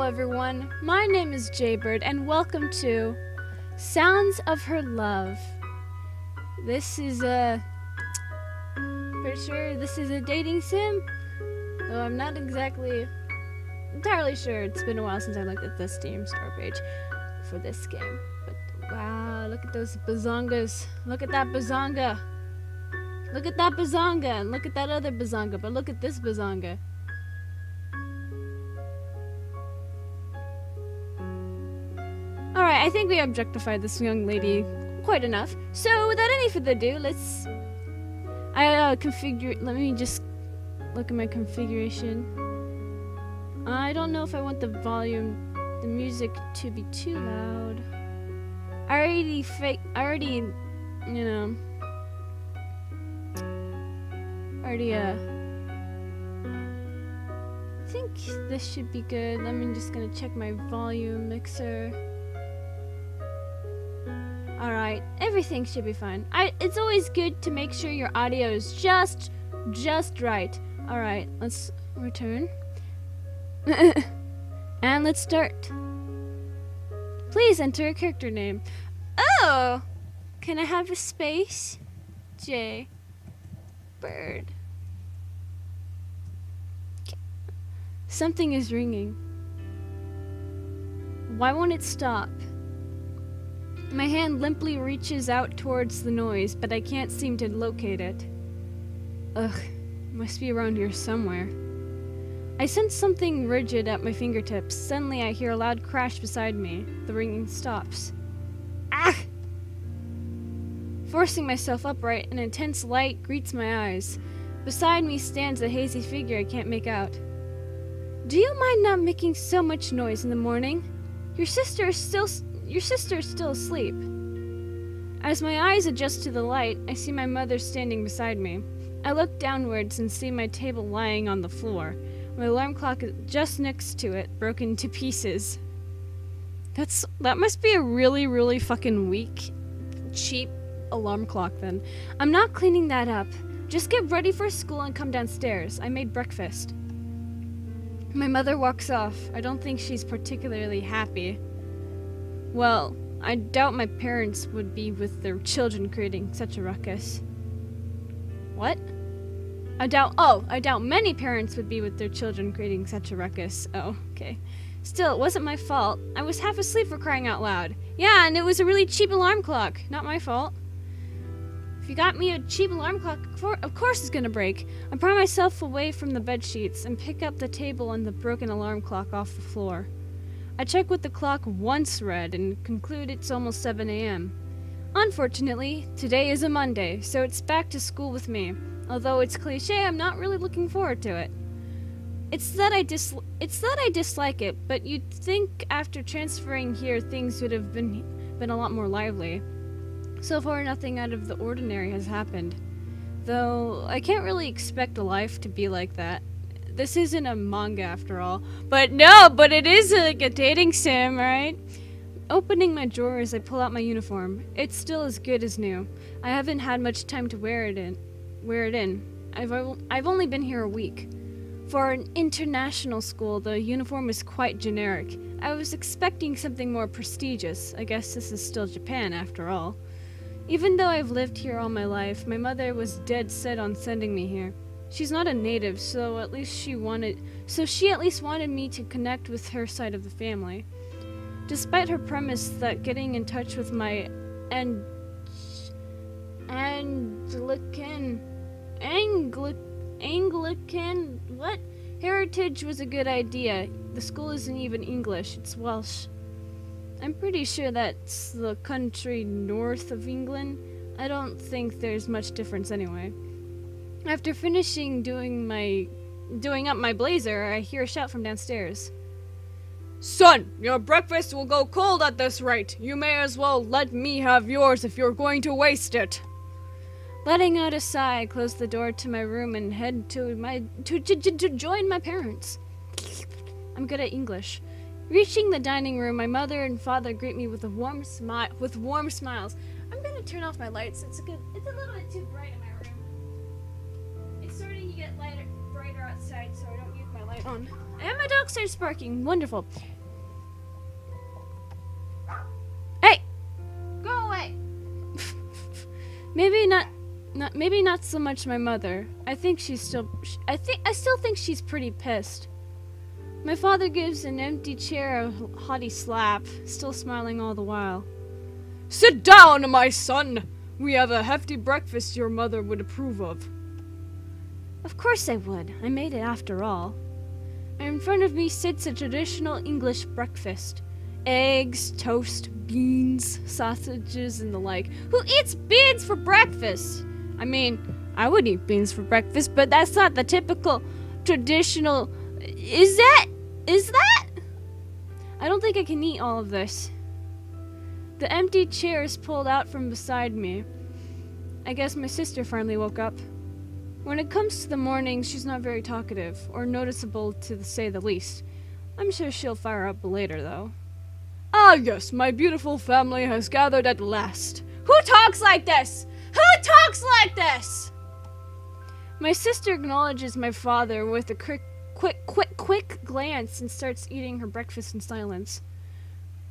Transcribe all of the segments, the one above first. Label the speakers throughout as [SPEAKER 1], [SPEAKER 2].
[SPEAKER 1] everyone. My name is Jaybird, and welcome to Sounds of Her Love. This is pretty sure this is a dating sim, though I'm not exactly entirely sure. It's been a while since I looked at the Steam store page for this game. But wow, look at those bazongas. Look at that bazonga. Look at that bazonga, and look at that other bazonga, but look at this bazonga. Alright, I think we objectified this young lady quite enough. So, without any further ado, let me just look at my configuration. I don't know if I want the music to be too loud. I think this should be good. I'm just gonna check my volume mixer. Alright, everything should be fine. It's always good to make sure your audio is just right. Alright, let's return. And let's start. Please enter a character name. Oh! Can I have a space? J. Bird. Something is ringing. Why won't it stop? My hand limply reaches out towards the noise, but I can't seem to locate it. Ugh, must be around here somewhere. I sense something rigid at my fingertips. Suddenly I hear a loud crash beside me. The ringing stops. Ah! Forcing myself upright, an intense light greets my eyes. Beside me stands a hazy figure I can't make out. Do you mind not making so much noise in the morning? Your sister is still asleep. As my eyes adjust to the light, I see my mother standing beside me. I look downwards and see my table lying on the floor. My alarm clock is just next to it, broken to pieces. That must be a really fucking weak, cheap alarm clock then. I'm not cleaning that up. Just get ready for school and come downstairs. I made breakfast. My mother walks off. I don't think she's particularly happy. Well, I doubt my parents would be with their children creating such a ruckus. What? I doubt many parents would be with their children creating such a ruckus. Oh, okay. Still, it wasn't my fault. I was half asleep for crying out loud. Yeah, and it was a really cheap alarm clock. Not my fault. If you got me a cheap alarm clock, of course it's gonna break. I pry myself away from the bed sheets and pick up the table and the broken alarm clock off the floor. I check what the clock once read and conclude it's almost 7 a.m. Unfortunately, today is a Monday, so it's back to school with me. Although it's cliche, I'm not really looking forward to it. It's that I dislike it, but you'd think after transferring here things would have been a lot more lively. So far, nothing out of the ordinary has happened. Though, I can't really expect a life to be like that. This isn't a manga after all. But it is like a dating sim, right? Opening my drawers, I pull out my uniform. It's still as good as new. I haven't had much time to wear it in. I've only been here a week. For an international school, the uniform is quite generic. I was expecting something more prestigious. I guess this is still Japan after all. Even though I've lived here all my life, my mother was dead set on sending me here. She's not a native, so she at least wanted me to connect with her side of the family. Despite her premise that getting in touch with my Anglican heritage was a good idea. The school isn't even English, it's Welsh. I'm pretty sure that's the country north of England. I don't think there's much difference anyway. After finishing doing up my blazer, I hear a shout from downstairs. Son, your breakfast will go cold at this rate. You may as well let me have yours if you're going to waste it. Letting out a sigh, I close the door to my room and head to join my parents. I'm good at English. Reaching the dining room, my mother and father greet me with warm smiles. I'm gonna turn off my lights. It's a little bit too bright in my room. It's starting to get brighter outside, so I don't need my light on. And my dog starts barking. Wonderful. Maybe not so much my mother. I still think she's pretty pissed. My father gives an empty chair a haughty slap, still smiling all the while.
[SPEAKER 2] Sit down, my son! We have a hefty breakfast your mother would approve of.
[SPEAKER 1] Of course I would. I made it after all. In front of me sits a traditional English breakfast. Eggs, toast, beans, sausages, and the like. Who eats beans for breakfast? I mean, I would eat beans for breakfast, but that's not the typical traditional... Is that? I don't think I can eat all of this. The empty chair is pulled out from beside me. I guess my sister finally woke up. When it comes to the mornings, she's not very talkative, or noticeable to say the least. I'm sure she'll fire up later, though.
[SPEAKER 2] Ah yes, my beautiful family has gathered at last.
[SPEAKER 1] Who talks like this? Who talks like this? My sister acknowledges my father with a quick glance and starts eating her breakfast in silence.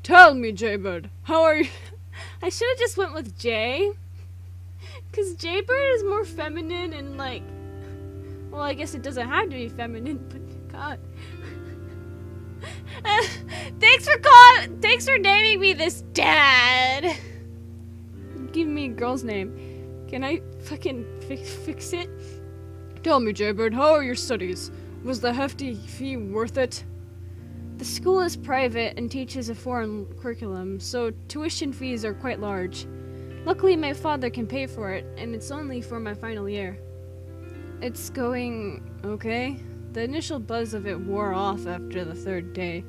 [SPEAKER 2] Tell me, Jaybird, how are you?
[SPEAKER 1] I should have just went with Jay. Because Jaybird is more feminine and like... Well, I guess it doesn't have to be feminine, but God. Thanks for naming me this, Dad. Give me a girl's name. Can I fucking fix it?
[SPEAKER 2] Tell me, Jaybird, how are your studies? Was the hefty fee worth it?
[SPEAKER 1] The school is private and teaches a foreign curriculum, so tuition fees are quite large. Luckily, my father can pay for it, and it's only for my final year. It's going okay. The initial buzz of it wore off after the third day.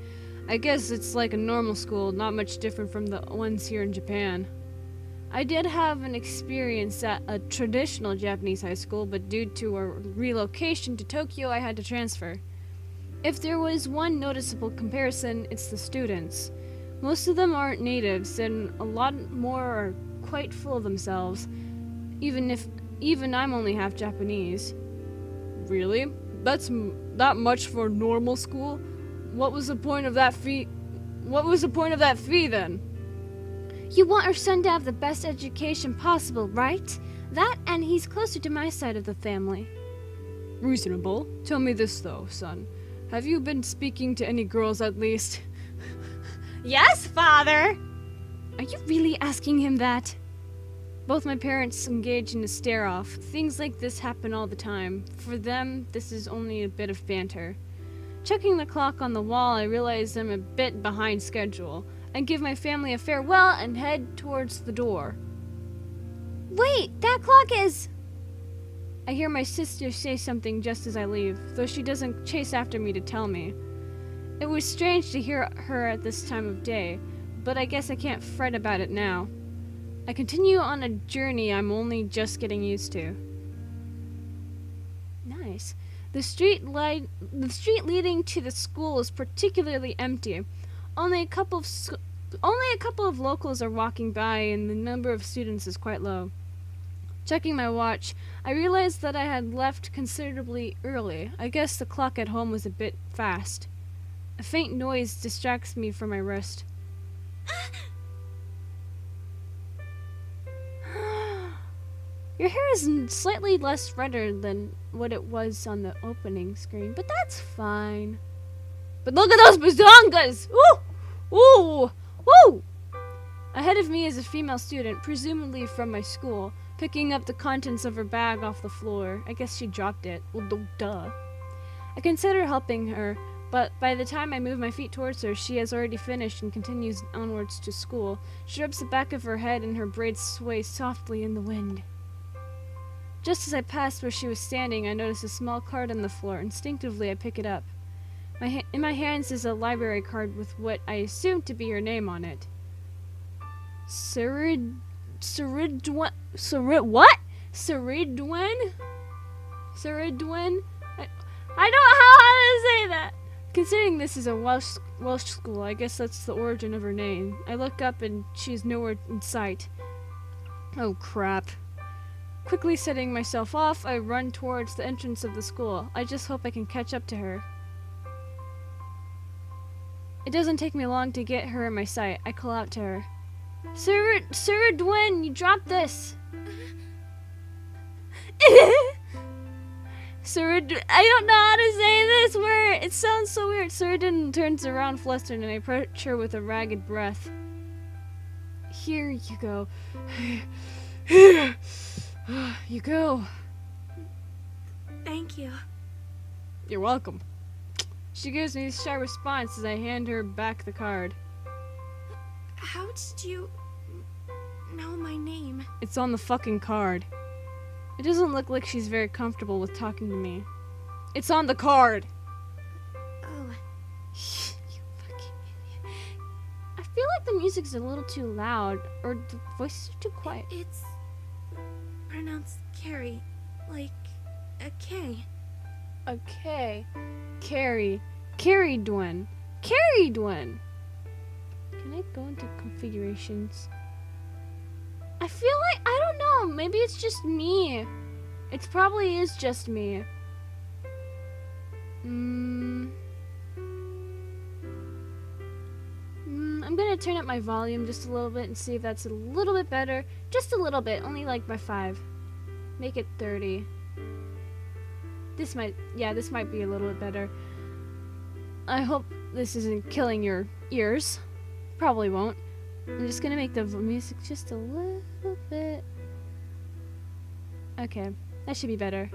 [SPEAKER 1] I guess it's like a normal school, not much different from the ones here in Japan. I did have an experience at a traditional Japanese high school, but due to a relocation to Tokyo, I had to transfer. If there was one noticeable comparison, it's the students. Most of them aren't natives, and a lot more are quite full of themselves, even I'm only half Japanese.
[SPEAKER 2] Really? That's that much for normal school? What was the point of that fee? What was the point of that fee then?
[SPEAKER 1] You want our son to have the best education possible, right? That, and he's closer to my side of the family.
[SPEAKER 2] Reasonable. Tell me this though, son. Have you been speaking to any girls at least?
[SPEAKER 1] Yes, father! Are you really asking him that? Both my parents engage in a stare-off. Things like this happen all the time. For them, this is only a bit of banter. Checking the clock on the wall, I realize I'm a bit behind schedule. I give my family a farewell and head towards the door. Wait, that clock is... I hear my sister say something just as I leave, though she doesn't chase after me to tell me. It was strange to hear her at this time of day, but I guess I can't fret about it now. I continue on a journey I'm only just getting used to. Nice. The street leading to the school is particularly empty. Only a couple of locals are walking by, and the number of students is quite low. Checking my watch, I realized that I had left considerably early. I guess the clock at home was a bit fast. A faint noise distracts me from my rest. Your hair is slightly less redder than what it was on the opening screen, but that's fine. But look at those bazongas! Ooh! Ooh! Woo! Ahead of me is a female student, presumably from my school, picking up the contents of her bag off the floor. I guess she dropped it. Well, duh. I consider helping her, but by the time I move my feet towards her, she has already finished and continues onwards to school. She rubs the back of her head and her braids sway softly in the wind. Just as I passed where she was standing, I notice a small card on the floor. Instinctively, I pick it up. In my hands is a library card with what I assume to be her name on it. Ceridwen? I don't know how to say that. Considering this is a Welsh school, I guess that's the origin of her name. I look up and she's nowhere in sight. Oh crap. Quickly setting myself off, I run towards the entrance of the school. I just hope I can catch up to her. It doesn't take me long to get her in my sight. I call out to her. Ceridwen, you dropped this! I don't know how to say this word. It sounds so weird. Suradin turns around flustered and I approach her with a ragged breath. Here you go. Here you go.
[SPEAKER 3] Thank you.
[SPEAKER 2] You're welcome. She gives me a shy response as I hand her back the card.
[SPEAKER 3] How did you know my name?
[SPEAKER 2] It's on the fucking card. It doesn't look like she's very comfortable with talking to me. It's on the card!
[SPEAKER 3] Oh,
[SPEAKER 1] You fucking idiot. I feel like the music's a little too loud, or the voices are too quiet.
[SPEAKER 3] it's pronounced Carrie, like a K.
[SPEAKER 1] Okay. Carrie. Carrie Dwen. Carrie Dwen! Can I go into configurations? I feel like, I don't know, maybe it's just me. It probably is just me. I'm gonna turn up my volume just a little bit and see if that's a little bit better. Just a little bit, only like by 5. Make it 30. This might be a little bit better. I hope this isn't killing your ears. Probably won't. I'm just gonna make the music just a little bit. Okay, that should be better.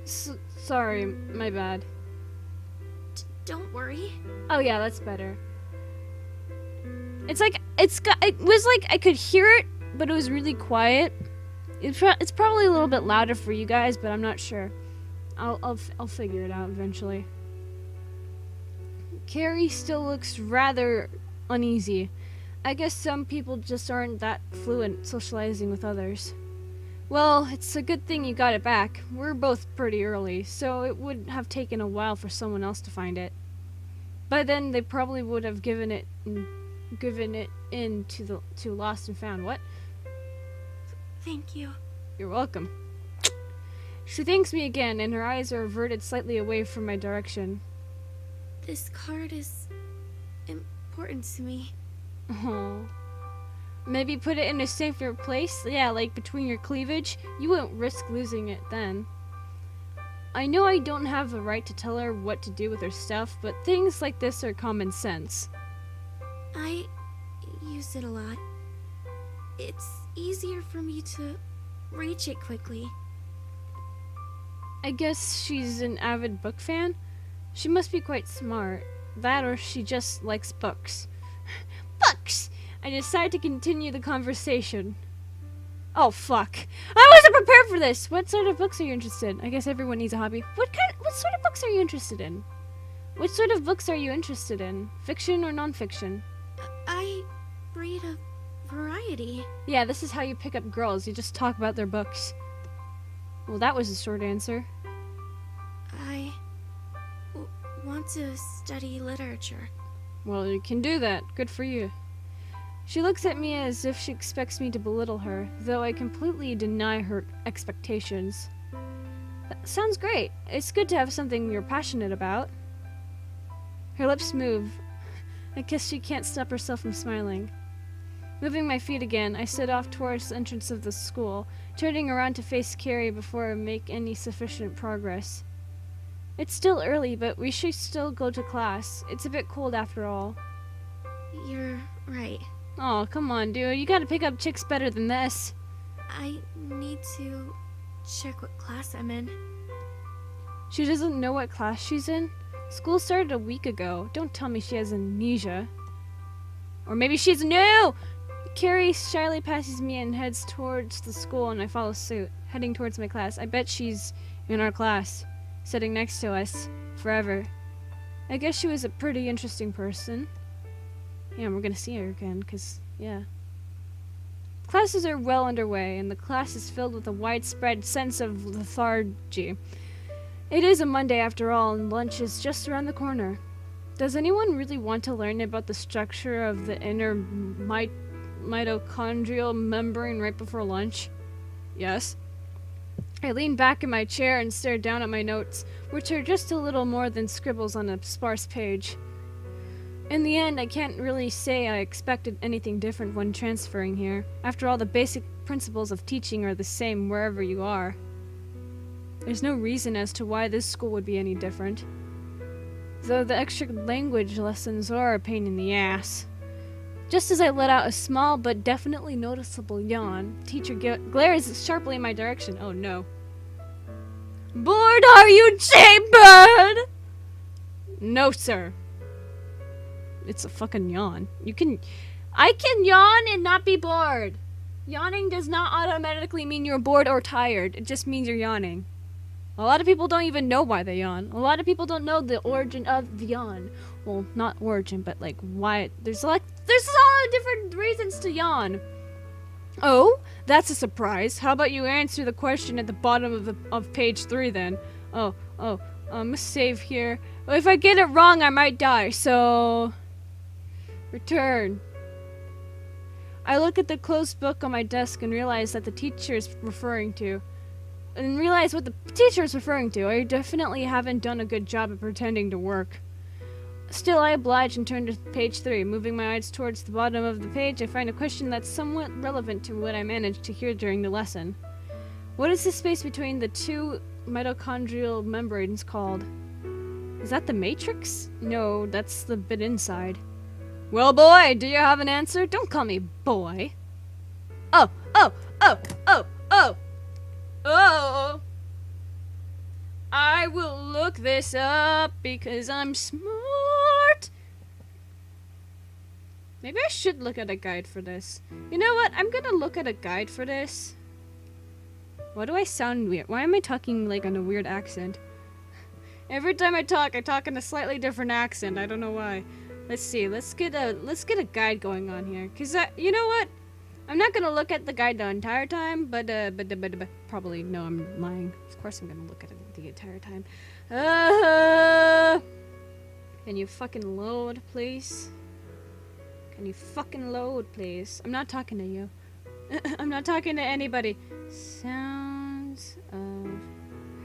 [SPEAKER 1] Sorry, my bad.
[SPEAKER 3] Don't worry.
[SPEAKER 1] Oh yeah, that's better. It was like I could hear it, but it was really quiet. It's probably a little bit louder for you guys, but I'm not sure. I'll figure it out eventually. Carrie still looks rather uneasy. I guess some people just aren't that fluent socializing with others. Well, it's a good thing you got it back. We're both pretty early, so it would have taken a while for someone else to find it. By then, they probably would have given it in to Lost and Found. What?
[SPEAKER 3] Thank you.
[SPEAKER 2] You're welcome.
[SPEAKER 1] She thanks me again, and her eyes are averted slightly away from my direction.
[SPEAKER 3] This card is important to me.
[SPEAKER 1] Oh. Maybe put it in a safer place? Yeah, like between your cleavage? You wouldn't risk losing it then. I know I don't have the right to tell her what to do with her stuff, but things like this are common sense.
[SPEAKER 3] I use it a lot. It's easier for me to reach it quickly.
[SPEAKER 1] I guess she's an avid book fan? She must be quite smart. That or she just likes books. Books! I decide to continue the conversation. Oh, fuck. I wasn't prepared for this! What sort of books are you interested in? I guess everyone needs a hobby. What sort of books are you interested in? What sort of books are you interested in? Fiction or non-fiction?
[SPEAKER 3] I read a variety.
[SPEAKER 1] Yeah, this is how you pick up girls. You just talk about their books. Well, that was a short answer.
[SPEAKER 3] I want to study literature.
[SPEAKER 1] Well, you can do that. Good for you. She looks at me as if she expects me to belittle her, though I completely deny her expectations. That sounds great. It's good to have something you're passionate about. Her lips move. I guess she can't stop herself from smiling. Moving my feet again, I set off towards the entrance of the school, turning around to face Carrie before I make any sufficient progress. It's still early, but we should still go to class. It's a bit cold after all.
[SPEAKER 3] You're right.
[SPEAKER 1] Oh, come on, dude. You gotta pick up chicks better than this.
[SPEAKER 3] I need to check what class I'm in.
[SPEAKER 1] She doesn't know what class she's in? School started a week ago. Don't tell me she has amnesia. Or maybe she's new! Carrie shyly passes me and heads towards the school, and I follow suit, heading towards my class. I bet she's in our class, sitting next to us, forever. I guess she was a pretty interesting person. Yeah, we're gonna see her again, yeah. Classes are well underway, and the class is filled with a widespread sense of lethargy. It is a Monday after all, and lunch is just around the corner. Does anyone really want to learn about the structure of the inner mitochondrial membrane right before lunch? Yes. I leaned back in my chair and stared down at my notes, which are just a little more than scribbles on a sparse page. In the end, I can't really say I expected anything different when transferring here. After all, the basic principles of teaching are the same wherever you are. There's no reason as to why this school would be any different. Though the extra language lessons are a pain in the ass. Just as I let out a small but definitely noticeable yawn, teacher glares sharply in my direction. Oh no. Bored are you, Jaybird? No, sir. It's a fucking yawn. I can yawn and not be bored. Yawning does not automatically mean you're bored or tired. It just means you're yawning. A lot of people don't even know why they yawn. A lot of people don't know the origin of the yawn. Well, not origin, but like why. There's a lot of different reasons to yawn. Oh, that's a surprise. How about you answer the question at the bottom of page 3 then? Oh, save here. Well, if I get it wrong, I might die. So, return. I look at the closed book on my desk and realize that the teacher is referring to. And realize what the teacher is referring to. I definitely haven't done a good job of pretending to work. Still, I oblige and turn to page 3. Moving my eyes towards the bottom of the page, I find a question that's somewhat relevant to what I managed to hear during the lesson. What is the space between the two mitochondrial membranes called? Is that the matrix? No, that's the bit inside. Well, boy, do you have an answer? Don't call me boy. Oh. I will look this up because I'm smart. Maybe I should look at a guide for this. You know what? I'm gonna look at a guide for this. Why do I sound weird? Why am I talking like on a weird accent? Every time I talk in a slightly different accent. I don't know why. Let's see. Let's get a guide going on here. Cause you know what? I'm not gonna look at the guide the entire time, but probably no, I'm lying. Of course I'm gonna look at it the entire time. Can you fucking load, please? Can you fucking load, please? I'm not talking to you. I'm not talking to anybody. Sounds of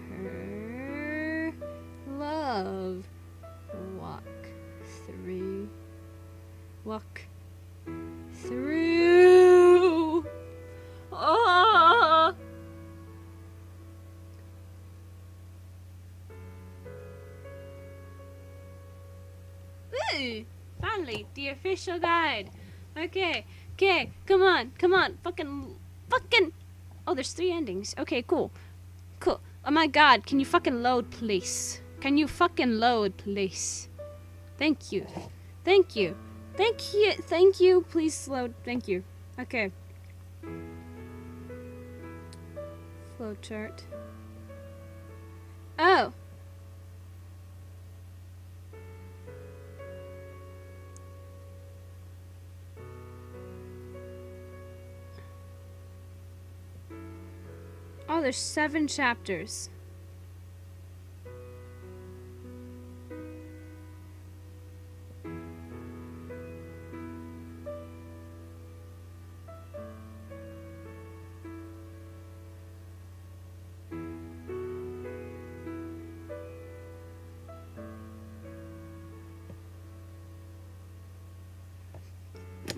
[SPEAKER 1] her love. Walk through. Oh. Ooh, finally, the official guide. Okay, come on, fucking. Oh, there's 3 endings. Okay, cool. Oh my god, can you fucking load, please? Can you fucking load, please? Thank you, please load, thank you. Okay. Flowchart. Oh. Oh, there's 7 chapters.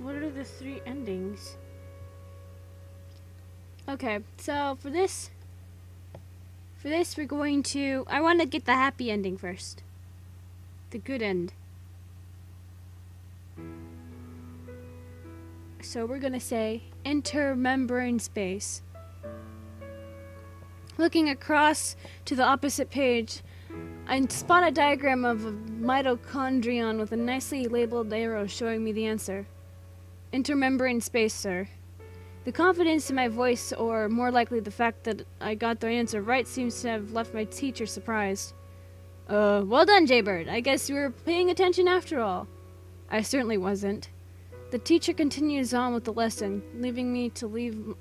[SPEAKER 1] What are the 3 endings? Okay, so for this we're going to, I want to get the happy ending first. The good end. So we're going to say intermembrane space. Looking across to the opposite page, I spot a diagram of a mitochondrion with a nicely labeled arrow showing me the answer. Intermembrane space, sir. The confidence in my voice, or more likely the fact that I got the answer right, seems to have left my teacher surprised. Well done, Jaybird. I guess you were paying attention after all. I certainly wasn't. The teacher continues on with the lesson, leaving me to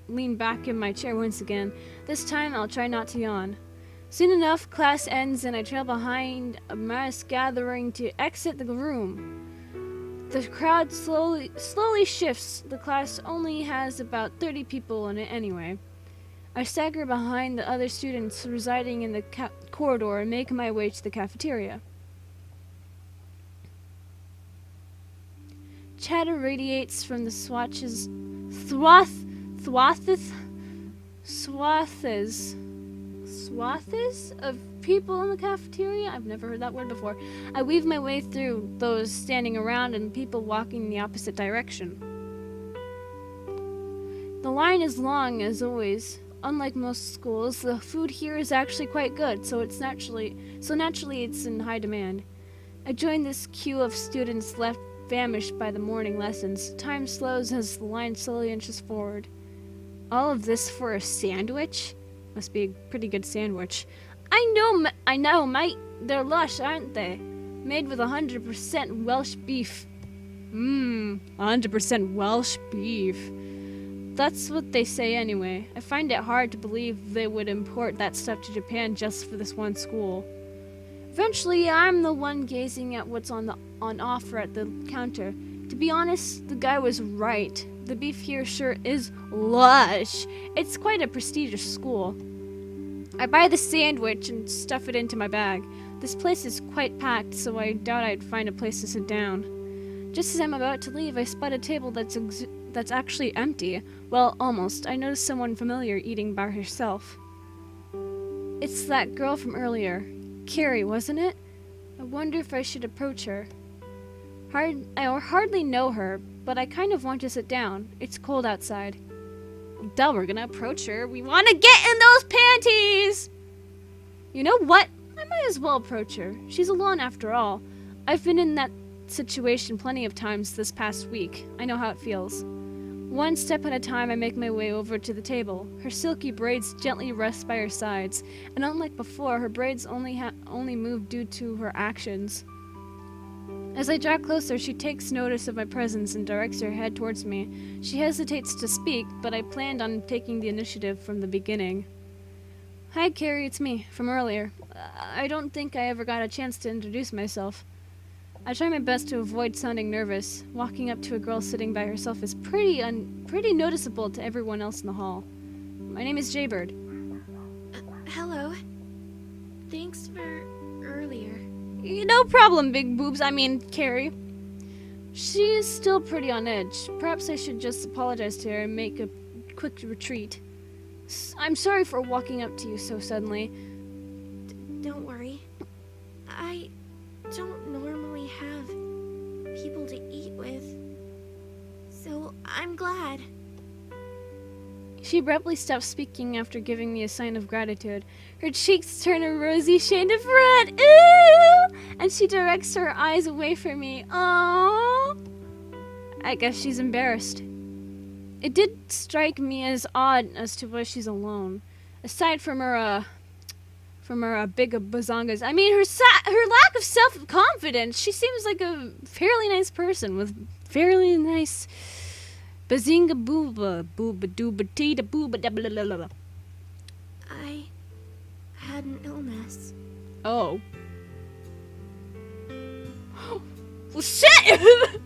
[SPEAKER 1] lean back in my chair once again. This time I'll try not to yawn. Soon enough, class ends and I trail behind a mass gathering to exit the room. The crowd slowly shifts. The class only has about 30 people in it anyway. I stagger behind the other students residing in the corridor and make my way to the cafeteria. Chatter radiates from the swathes swathes of people in the cafeteria. I've never heard that word before. I weave my way through those standing around and people walking in the opposite direction. The line is long, as always. Unlike most schools, the food here is actually quite good, so naturally it's in high demand. I join this queue of students left famished by the morning lessons. Time slows as the line slowly inches forward. All of this for a sandwich? Must be a pretty good sandwich. I know, mate. They're lush, aren't they? Made with 100% Welsh beef.
[SPEAKER 2] 100% Welsh beef.
[SPEAKER 1] That's what they say anyway. I find it hard to believe they would import that stuff to Japan just for this one school. Eventually, I'm the one gazing at what's on offer at the counter. To be honest, the guy was right. The beef here sure is lush. It's quite a prestigious school. I buy the sandwich and stuff it into my bag. This place is quite packed, so I doubt I'd find a place to sit down. Just as I'm about to leave, I spot a table that's actually empty. Well, almost. I notice someone familiar eating by herself. It's that girl from earlier. Carrie, wasn't it? I wonder if I should approach her. I hardly know her, but I kind of want to sit down. It's cold outside. Duh, we're gonna approach her. We want to get in those panties! You know what? I might as well approach her. She's alone after all. I've been in that situation plenty of times this past week. I know how it feels. One step at a time, I make my way over to the table. Her silky braids gently rest by her sides, and unlike before, her braids only move due to her actions. As I draw closer, she takes notice of my presence and directs her head towards me. She hesitates to speak, but I planned on taking the initiative from the beginning. Hi, Carrie, it's me, from earlier. I don't think I ever got a chance to introduce myself. I try my best to avoid sounding nervous. Walking up to a girl sitting by herself is pretty noticeable to everyone else in the hall. My name is Jaybird.
[SPEAKER 3] Hello. Thanks for earlier.
[SPEAKER 1] No problem, big boobs. I mean, Carrie. She is still pretty on edge. Perhaps I should just apologize to her and make a quick retreat. I'm sorry for walking up to you so suddenly.
[SPEAKER 3] Don't worry. I don't normally have people to eat with, so I'm glad.
[SPEAKER 1] She abruptly stops speaking after giving me a sign of gratitude. Her cheeks turn a rosy shade of red. Ooh! And she directs her eyes away from me. Oh! I guess she's embarrassed. It did strike me as odd as to why she's alone. Aside from her big bazongas. I mean, her lack of self-confidence. She seems like a fairly nice person with fairly nice bazinga booba dooba tita booba da blah blah blah.
[SPEAKER 3] I had an illness.
[SPEAKER 1] Oh. Well, shit! I don't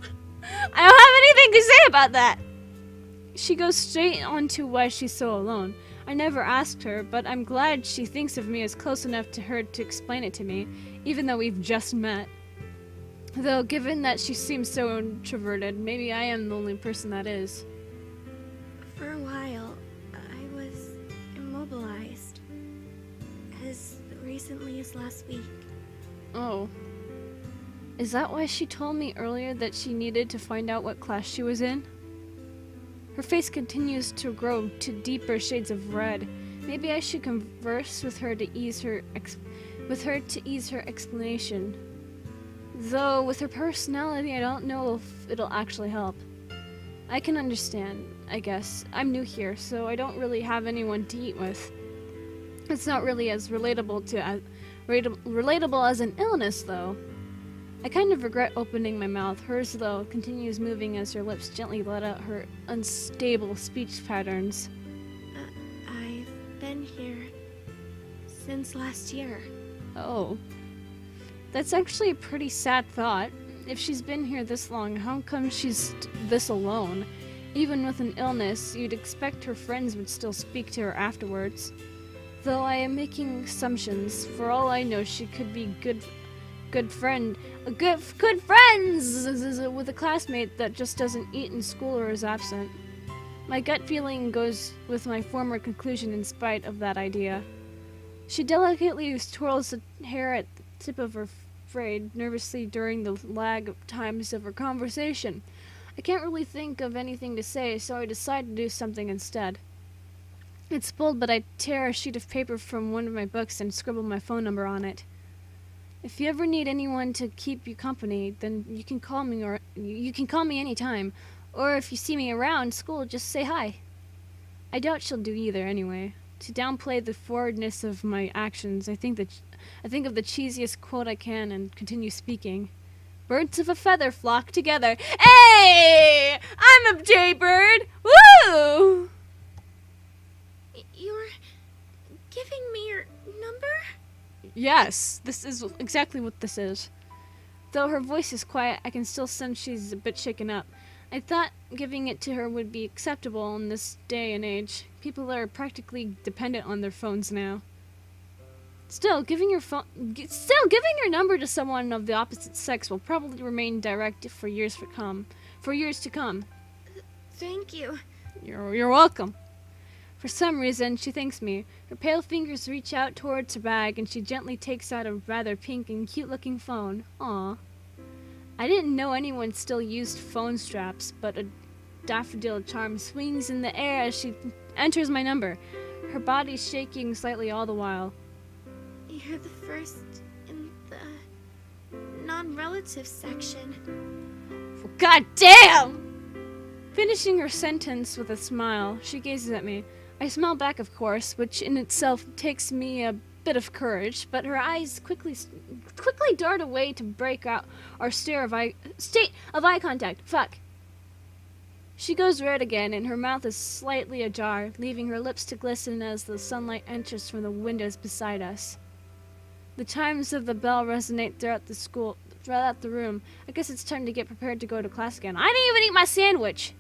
[SPEAKER 1] have anything to say about that. She goes straight on to why she's so alone. I never asked her, but I'm glad she thinks of me as close enough to her to explain it to me, even though we've just met. Though, given that she seems so introverted, maybe I am the only person that is.
[SPEAKER 3] For a while, I was immobilized. As recently as last week.
[SPEAKER 1] Oh. Is that why she told me earlier that she needed to find out what class she was in? Her face continues to grow to deeper shades of red. Maybe I should converse with her to ease her explanation. Though with her personality, I don't know if it'll actually help. I can understand, I guess. I'm new here, so I don't really have anyone to eat with. It's not really as relatable as an illness, though. I kind of regret opening my mouth. Hers, though, continues moving as her lips gently let out her unstable speech patterns.
[SPEAKER 3] I've been here since last year.
[SPEAKER 1] Oh. That's actually a pretty sad thought. If she's been here this long, how come she's this alone? Even with an illness, you'd expect her friends would still speak to her afterwards. Though I am making assumptions. For all I know, she could be good friends with a classmate that just doesn't eat in school or is absent. My gut feeling goes with my former conclusion in spite of that idea. She delicately twirls the hair at the tip of her braid nervously during the lag of times of her conversation. I can't really think of anything to say, so I decide to do something instead. It's bold, but I tear a sheet of paper from one of my books and scribble my phone number on it. If you ever need anyone to keep you company, then you can call me anytime. Or if you see me around school, just say hi. I doubt she'll do either anyway. To downplay the forwardness of my actions, I think of the cheesiest quote I can and continue speaking. Birds of a feather flock together. Hey! I'm a jaybird! Woo!
[SPEAKER 3] You're giving me your number?
[SPEAKER 1] Yes, this is exactly what this is. Though her voice is quiet, I can still sense she's a bit shaken up. I thought giving it to her would be acceptable in this day and age. People are practically dependent on their phones now. Still, giving your number to someone of the opposite sex will probably remain direct for years to come.
[SPEAKER 3] Thank you.
[SPEAKER 1] You're welcome. For some reason, she thanks me. Her pale fingers reach out towards her bag, and she gently takes out a rather pink and cute-looking phone. Aw. I didn't know anyone still used phone straps, but a daffodil charm swings in the air as she enters my number, her body shaking slightly all the while.
[SPEAKER 3] You're the first in the non-relative section.
[SPEAKER 1] God damn! Finishing her sentence with a smile, she gazes at me. I smile back, of course, which in itself takes me a bit of courage, but her eyes quickly dart away to break out our state of eye contact. Fuck. She goes red again, and her mouth is slightly ajar, leaving her lips to glisten as the sunlight enters from the windows beside us. The chimes of the bell resonate throughout the room. I guess it's time to get prepared to go to class again. I didn't even eat my sandwich!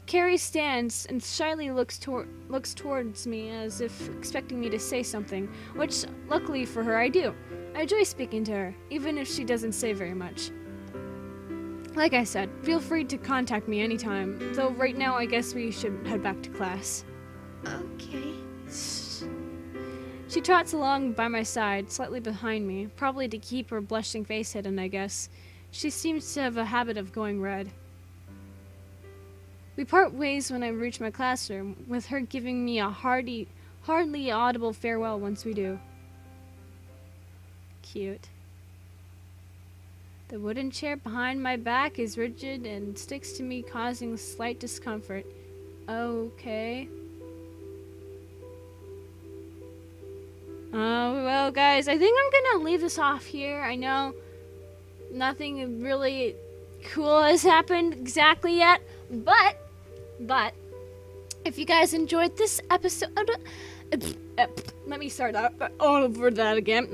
[SPEAKER 1] Carrie stands and shyly looks towards me as if expecting me to say something, which, luckily for her, I do. I enjoy speaking to her, even if she doesn't say very much. Like I said, feel free to contact me anytime, though right now I guess we should head back to class.
[SPEAKER 3] Okay.
[SPEAKER 1] She trots along by my side, slightly behind me, probably to keep her blushing face hidden, I guess. She seems to have a habit of going red. We part ways when I reach my classroom, with her giving me a hardly audible farewell once we do. Cute. The wooden chair behind my back is rigid and sticks to me, causing slight discomfort. Okay. Well, guys, I think I'm gonna leave this off here. I know nothing really cool has happened exactly yet, but if you guys enjoyed this episode, let me start all over that again.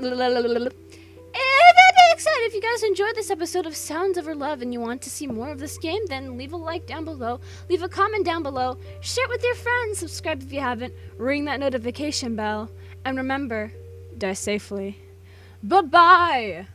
[SPEAKER 1] If you guys enjoyed this episode of Sounds of Her Love and you want to see more of this game, then leave a like down below, leave a comment down below, share it with your friends, subscribe if you haven't, ring that notification bell, and remember, die safely. Bye-bye!